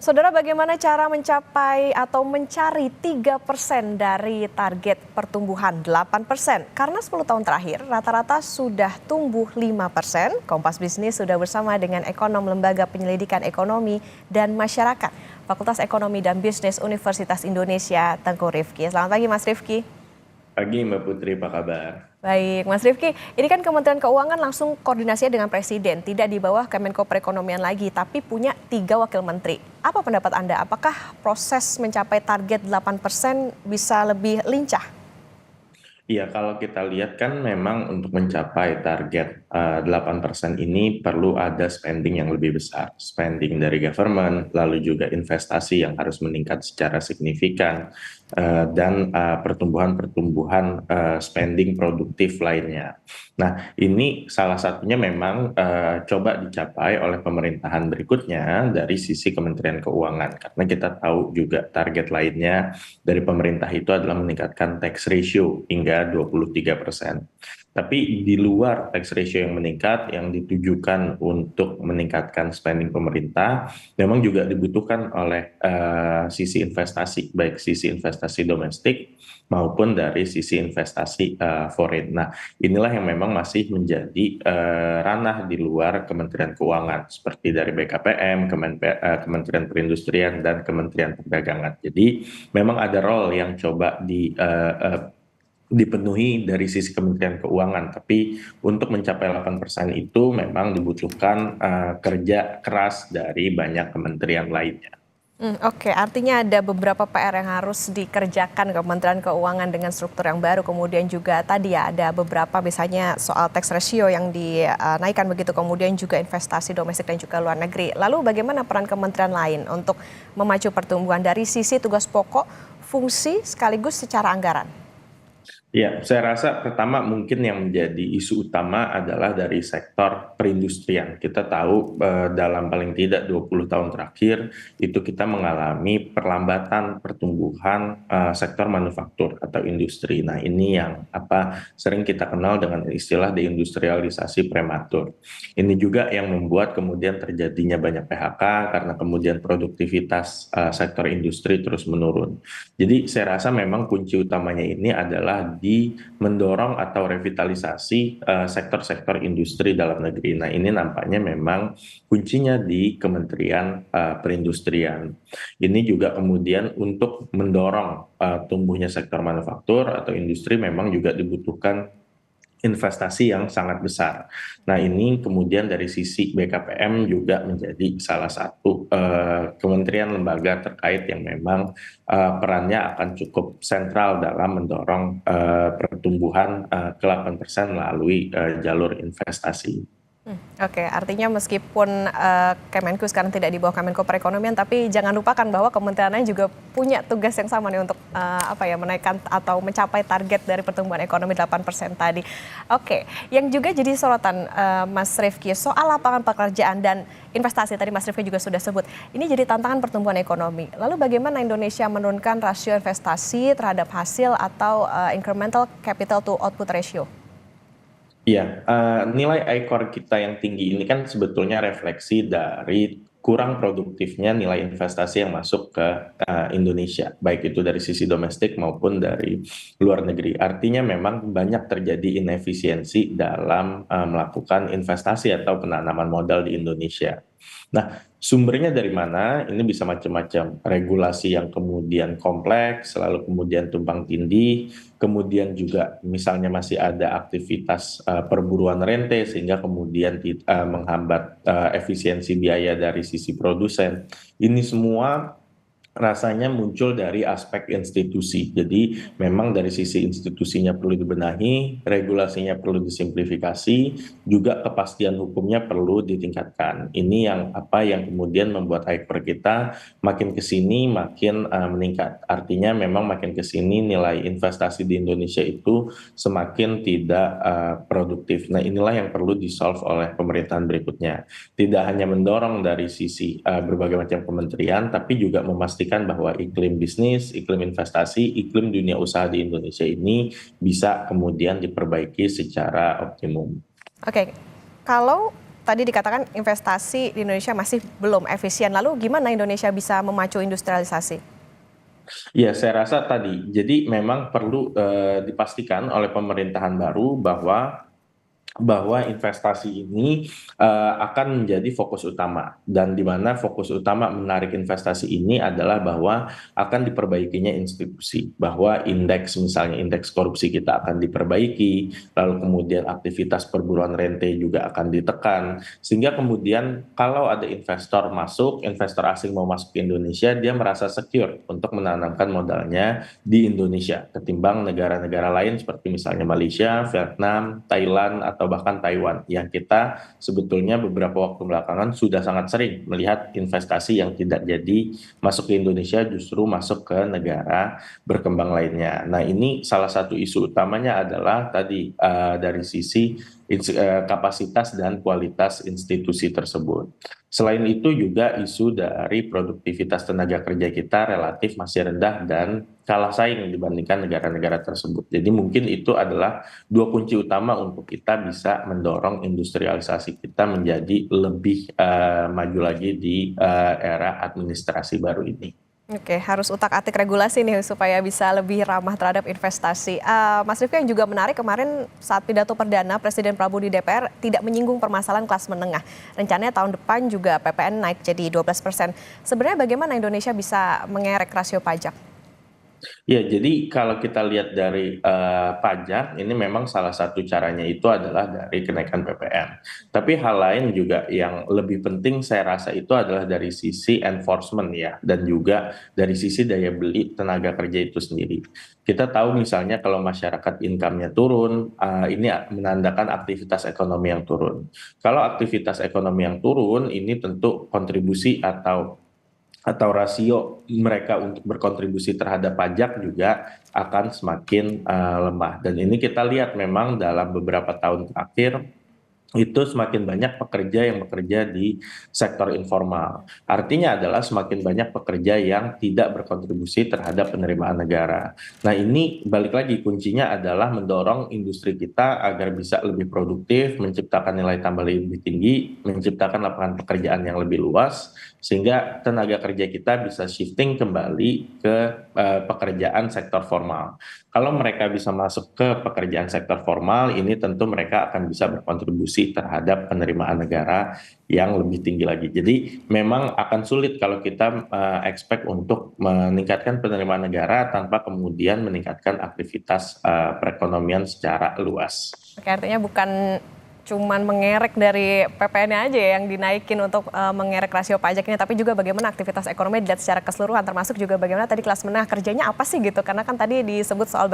Saudara, bagaimana cara mencapai atau mencari 3% dari target pertumbuhan 8%? Karena 10 tahun terakhir rata-rata sudah tumbuh 5%. Kompas Bisnis sudah bersama dengan ekonom Lembaga Penyelidikan Ekonomi dan Masyarakat, Fakultas Ekonomi dan Bisnis Universitas Indonesia, Tengku Rifki. Selamat pagi Mas Rifki. Pagi Mbak Putri, apa kabar? Baik, Mas Rifki, ini kan Kementerian Keuangan langsung koordinasinya dengan Presiden, tidak di bawah Kemenko Perekonomian lagi, tapi punya 3 wakil menteri. Apa pendapat Anda? Apakah proses mencapai target 8% bisa lebih lincah? Iya, kalau kita lihat kan memang untuk mencapai target 8% ini perlu ada spending yang lebih besar. Spending dari government, lalu juga investasi yang harus meningkat secara signifikan, dan pertumbuhan-pertumbuhan spending produktif lainnya. Nah, ini salah satunya memang coba dicapai oleh pemerintahan berikutnya dari sisi Kementerian Keuangan. Karena kita tahu juga target lainnya dari pemerintah itu adalah meningkatkan tax ratio hingga 23%. Tapi di luar tax ratio yang meningkat, yang ditujukan untuk meningkatkan spending pemerintah, memang juga dibutuhkan oleh sisi investasi, baik sisi investasi domestik maupun dari sisi investasi foreign. Nah, inilah yang memang masih menjadi ranah di luar Kementerian Keuangan, seperti dari BKPM, Kementerian Perindustrian, dan Kementerian Perdagangan. Jadi, memang ada role yang coba dipenuhi dari sisi Kementerian Keuangan, tapi untuk mencapai 8% itu memang dibutuhkan kerja keras dari banyak kementerian lainnya. Oke, artinya ada beberapa PR yang harus dikerjakan Kementerian Keuangan dengan struktur yang baru. Kemudian juga tadi ya ada beberapa misalnya soal tax ratio yang dinaikkan begitu. Kemudian juga investasi domestik dan juga luar negeri. Lalu bagaimana peran kementerian lain untuk memacu pertumbuhan dari sisi tugas pokok, fungsi sekaligus secara anggaran? Ya, saya rasa pertama mungkin yang menjadi isu utama adalah dari sektor perindustrian. Kita tahu dalam paling tidak 20 tahun terakhir itu kita mengalami perlambatan pertumbuhan sektor manufaktur atau industri. Nah, ini yang sering kita kenal dengan istilah deindustrialisasi prematur. Ini juga yang membuat kemudian terjadinya banyak PHK karena kemudian produktivitas sektor industri terus menurun. Jadi saya rasa memang kunci utamanya ini adalah di mendorong atau revitalisasi sektor-sektor industri dalam negeri. Nah, ini nampaknya memang kuncinya di Kementerian Perindustrian. Ini juga kemudian untuk mendorong tumbuhnya sektor manufaktur atau industri memang juga dibutuhkan investasi yang sangat besar. Nah, ini kemudian dari sisi BKPM juga menjadi salah satu kementerian lembaga terkait yang memang perannya akan cukup sentral dalam mendorong pertumbuhan ke 8% melalui jalur investasi. Oke, artinya meskipun Kemenku sekarang tidak di bawah Kemenko Perekonomian, tapi jangan lupakan bahwa kementerian lain juga punya tugas yang sama nih untuk menaikkan atau mencapai target dari pertumbuhan ekonomi 8% tadi. Oke, yang juga jadi sorotan Mas Rifki soal lapangan pekerjaan dan investasi tadi Mas Rifki juga sudah sebut. Ini jadi tantangan pertumbuhan ekonomi. Lalu bagaimana Indonesia menurunkan rasio investasi terhadap hasil atau incremental capital to output ratio? Iya, nilai ICOR kita yang tinggi ini kan sebetulnya refleksi dari kurang produktifnya nilai investasi yang masuk ke Indonesia, baik itu dari sisi domestik maupun dari luar negeri. Artinya memang banyak terjadi inefisiensi dalam melakukan investasi atau penanaman modal di Indonesia. Nah, sumbernya dari mana? Ini bisa macam-macam. Regulasi yang kemudian kompleks, selalu kemudian tumpang tindih, kemudian juga misalnya masih ada aktivitas perburuan rente sehingga kemudian menghambat efisiensi biaya dari sisi produsen. Ini semua rasanya muncul dari aspek institusi. Jadi memang dari sisi institusinya perlu dibenahi, regulasinya perlu disimplifikasi, juga kepastian hukumnya perlu ditingkatkan. Ini yang kemudian membuat ICOR kita makin ke sini makin meningkat. Artinya memang makin ke sini nilai investasi di Indonesia itu semakin tidak produktif. Nah, inilah yang perlu di-solve oleh pemerintahan berikutnya. Tidak hanya mendorong dari sisi berbagai macam kementerian, tapi juga memastikan bahwa iklim bisnis, iklim investasi, iklim dunia usaha di Indonesia ini bisa kemudian diperbaiki secara optimum. Oke, kalau tadi dikatakan investasi di Indonesia masih belum efisien. Lalu gimana Indonesia bisa memacu industrialisasi? Ya, saya rasa tadi, jadi memang perlu dipastikan oleh pemerintahan baru bahwa investasi ini akan menjadi fokus utama, dan di mana fokus utama menarik investasi ini adalah bahwa akan diperbaikinya institusi, bahwa indeks, misalnya indeks korupsi kita akan diperbaiki, lalu kemudian aktivitas perburuan rente juga akan ditekan, sehingga kemudian kalau ada investor masuk, investor asing mau masuk ke Indonesia, dia merasa secure untuk menanamkan modalnya di Indonesia ketimbang negara-negara lain seperti misalnya Malaysia, Vietnam, Thailand, atau bahkan Taiwan yang kita sebetulnya beberapa waktu belakangan sudah sangat sering melihat investasi yang tidak jadi masuk ke Indonesia, justru masuk ke negara berkembang lainnya. Nah, ini salah satu isu utamanya adalah tadi dari sisi kapasitas dan kualitas institusi tersebut. Selain itu juga isu dari produktivitas tenaga kerja kita relatif masih rendah dan kalah saing dibandingkan negara-negara tersebut. Jadi mungkin itu adalah dua kunci utama untuk kita bisa mendorong industrialisasi kita menjadi lebih maju lagi di era administrasi baru ini. Oke, harus utak-atik regulasi nih supaya bisa lebih ramah terhadap investasi. Mas Rifki, yang juga menarik kemarin saat pidato perdana Presiden Prabowo di DPR tidak menyinggung permasalahan kelas menengah. Rencananya tahun depan juga PPN naik jadi 12%. Sebenarnya bagaimana Indonesia bisa mengerek rasio pajak? Ya, jadi kalau kita lihat dari pajak, ini memang salah satu caranya itu adalah dari kenaikan PPN. Tapi hal lain juga yang lebih penting saya rasa itu adalah dari sisi enforcement ya, dan juga dari sisi daya beli tenaga kerja itu sendiri. Kita tahu misalnya kalau masyarakat income-nya turun, ini menandakan aktivitas ekonomi yang turun. Kalau aktivitas ekonomi yang turun, ini tentu kontribusi atau rasio mereka untuk berkontribusi terhadap pajak juga akan semakin lemah. Dan ini kita lihat memang dalam beberapa tahun terakhir itu semakin banyak pekerja yang bekerja di sektor informal. Artinya adalah semakin banyak pekerja yang tidak berkontribusi terhadap penerimaan negara. Nah, ini balik lagi kuncinya adalah mendorong industri kita agar bisa lebih produktif, menciptakan nilai tambah lebih tinggi, menciptakan lapangan pekerjaan yang lebih luas, sehingga tenaga kerja kita bisa shifting kembali ke pekerjaan sektor formal. Kalau mereka bisa masuk ke pekerjaan sektor formal, ini tentu mereka akan bisa berkontribusi terhadap penerimaan negara yang lebih tinggi lagi. Jadi memang akan sulit kalau kita expect untuk meningkatkan penerimaan negara tanpa kemudian meningkatkan aktivitas perekonomian secara luas. Oke, artinya bukan cuman mengerek dari PPN-nya aja ya yang dinaikin untuk mengerek rasio pajak ini, tapi juga bagaimana aktivitas ekonomi dilihat secara keseluruhan, termasuk juga bagaimana tadi kelas menengah kerjanya apa sih gitu, karena kan tadi disebut soal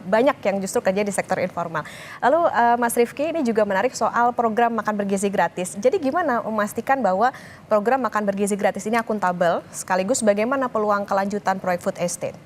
banyak yang justru kerja di sektor informal. Lalu Mas Rifki, ini juga menarik soal program makan bergizi gratis. Jadi gimana memastikan bahwa program makan bergizi gratis ini akuntabel, sekaligus bagaimana peluang kelanjutan proyek food estate?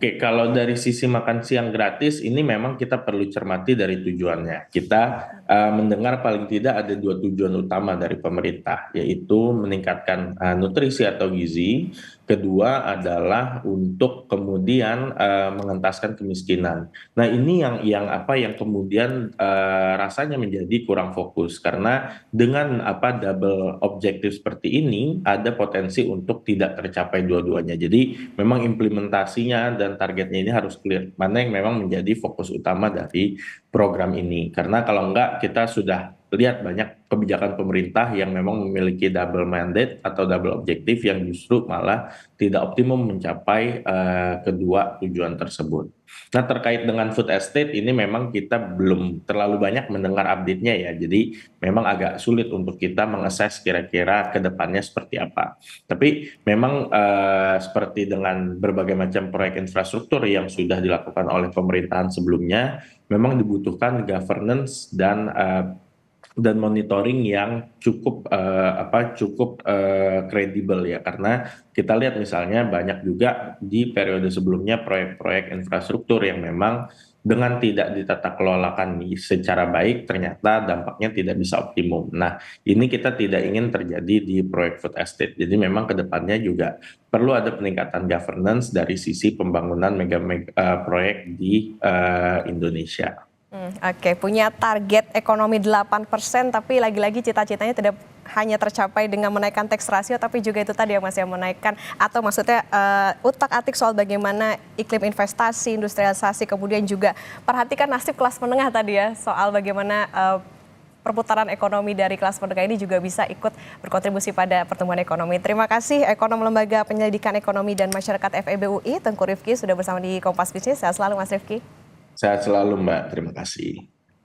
Oke, kalau dari sisi makan siang gratis, ini memang kita perlu cermati dari tujuannya. Kita mendengar paling tidak ada dua tujuan utama dari pemerintah, yaitu meningkatkan nutrisi atau gizi. Kedua adalah untuk kemudian mengentaskan kemiskinan. Nah, ini yang kemudian rasanya menjadi kurang fokus, karena dengan double objektif seperti ini ada potensi untuk tidak tercapai dua-duanya. Jadi memang implementasinya dan targetnya ini harus clear, mana yang memang menjadi fokus utama dari program ini. Karena kalau enggak, kita sudah lihat banyak kebijakan pemerintah yang memang memiliki double mandate atau double objektif yang justru malah tidak optimum mencapai kedua tujuan tersebut. Nah, terkait dengan food estate ini memang kita belum terlalu banyak mendengar update-nya ya. Jadi memang agak sulit untuk kita mengakses kira-kira ke depannya seperti apa. Tapi memang seperti dengan berbagai macam proyek infrastruktur yang sudah dilakukan oleh pemerintahan sebelumnya, memang dibutuhkan governance dan monitoring yang cukup kredibel ya, karena kita lihat misalnya banyak juga di periode sebelumnya proyek-proyek infrastruktur yang memang dengan tidak ditata kelolakan secara baik ternyata dampaknya tidak bisa optimum. Nah, ini kita tidak ingin terjadi di proyek food estate. Jadi memang kedepannya juga perlu ada peningkatan governance dari sisi pembangunan mega proyek di Indonesia. Oke, punya target ekonomi 8%, tapi lagi-lagi cita-citanya tidak hanya tercapai dengan menaikkan tax ratio, tapi juga itu tadi yang masih menaikkan, atau maksudnya utak-atik soal bagaimana iklim investasi, industrialisasi, kemudian juga perhatikan nasib kelas menengah tadi ya, soal bagaimana perputaran ekonomi dari kelas menengah ini juga bisa ikut berkontribusi pada pertumbuhan ekonomi. Terima kasih Ekonom Lembaga Penyelidikan Ekonomi dan Masyarakat FEB UI, Tengku Rifki, sudah bersama di Kompas Bisnis. Sehat selalu Mas Rifki. Sehat selalu Mbak, terima kasih.